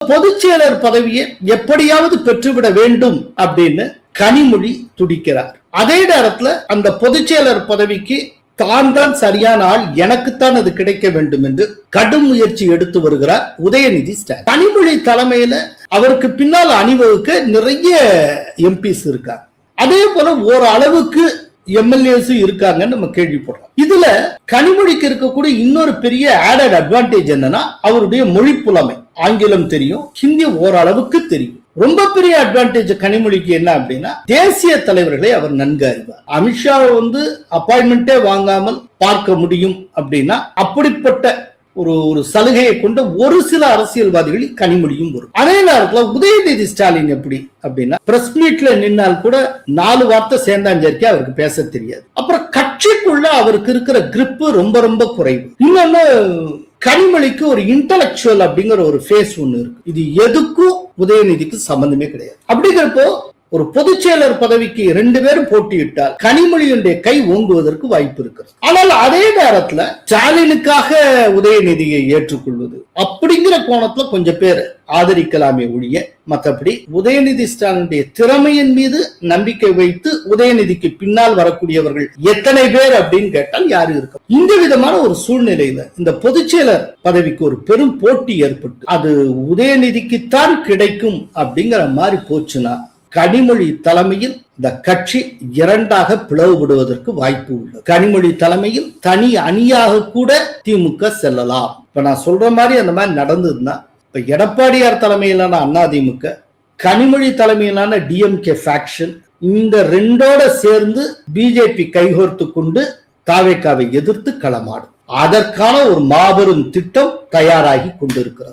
பொதுச் செயலர் பதவியை எப்படியாவது பெற்றுவிட வேண்டும் அப்படின்னு கனிமொழி துடிக்கிறார். அதே நேரத்துல அந்த பொதுச் செயலர் பதவிக்கு தான் சரியான ஆள், எனக்குத்தான் அது கிடைக்க வேண்டும் என்று கடும் முயற்சி எடுத்து வருகிறார் உதயநிதி ஸ்டாலின். கனிமொழி தலைமையில அவருக்கு பின்னால் அணிவகுக்க நிறைய எம்பிஸ் இருக்காங்க. அதே போல ஓரளவுக்கு எம்எல்ஏஸ் இருக்காங்கன்னு நம்ம கேள்விப்படுறோம். இதுல கனிமொழிக்கு இருக்கக்கூடிய இன்னொரு பெரிய ஆடட் அட்வான்டேஜ் என்னன்னா அவருடைய மொழி புலமை. ஆங்கிலம் தெரியும், ஹிந்தி ஓரளவுக்கு தெரியும். ரொம்ப பெரிய அட்வான்டேஜ் கனிமொழிக்கு என்ன அப்படின்னா தேசிய தலைவர்களை அவர் நன்கு அறிவார். அமித்ஷா அப்பாயின்மெண்டே வாங்காமல் பார்க்க முடியும் அப்படின்னா அப்படிப்பட்ட ஒரு சலுகையை கொண்ட ஒரு சில அரசியல்வாதிகளில் கனிமொழியும் வரும். அதே நேரத்தில் உதயநிதி ஸ்டாலின் எப்படி அப்படின்னா பிரஸ் மீட்ல நின்னால் கூட 4 வார்த்தை சேர்ந்தாஞ்சேர்க்கே அவருக்கு பேச தெரியாது. அப்புறம் கட்சிக்குள்ள அவருக்கு இருக்கிற கிரிப்பு ரொம்ப ரொம்ப குறைவு. இன்னொன்னு கனிமொழிக்கு ஒரு இன்டலெக்சுவல் அப்படிங்கிற ஒரு ஃபேஸ் ஒண்ணு இருக்கு. இது எதுக்கும் உதயநிதிக்கு சம்பந்தமே கிடையாது. அப்படிங்கிறப்போ ஒரு பொதுச் செயலர் பதவிக்கு 2 பேரும் போட்டியிட்டால் கனிமொழியுடைய கை ஓங்குவதற்கு வாய்ப்பு இருக்கிறது. ஆனால் அதே நேரத்துல ஸ்டாலினுக்காக உதயநிதியை ஏற்றுக்கொள்வது அப்படிங்கிற கோணத்துல கொஞ்சம் பேர் ஆதரிக்கலாமே ஒழிய மற்றபடி உதயநிதி ஸ்டாலினுடைய திறமையின் மீது நம்பிக்கை வைத்து உதயநிதிக்கு பின்னால் வரக்கூடியவர்கள் எத்தனை பேர் அப்படின்னு கேட்டால் யாரு இருக்கும். இந்த விதமான ஒரு சூழ்நிலையில இந்த பொதுச் செயலர் பதவிக்கு ஒரு பெரும் போட்டி ஏற்பட்டு அது உதயநிதிக்குத்தான் கிடைக்கும் அப்படிங்கிற மாதிரி போச்சுன்னா கனிமொழி தலைமையில் இந்த கட்சி 2ஆக பிளவுபடுவதற்கு வாய்ப்பு உள்ளது. கனிமொழி தலைமையில் தனி அணியாக கூட திமுக செல்லலாம். இப்ப நான் சொல்ற மாதிரி அந்த மாதிரி நடந்ததுன்னா இப்ப எடப்பாடியார் தலைமையிலான அதிமுக, கனிமொழி தலைமையிலான டிஎம்கே ஃபேக்ஷன், இந்த 2ஓட சேர்ந்து பிஜேபி கைகோர்த்து கொண்டு தாவேக்காவை எதிர்த்து களமாடும். அதற்கான ஒரு மாபெரும் திட்டம் தயாராகி கொண்டிருக்கிறது.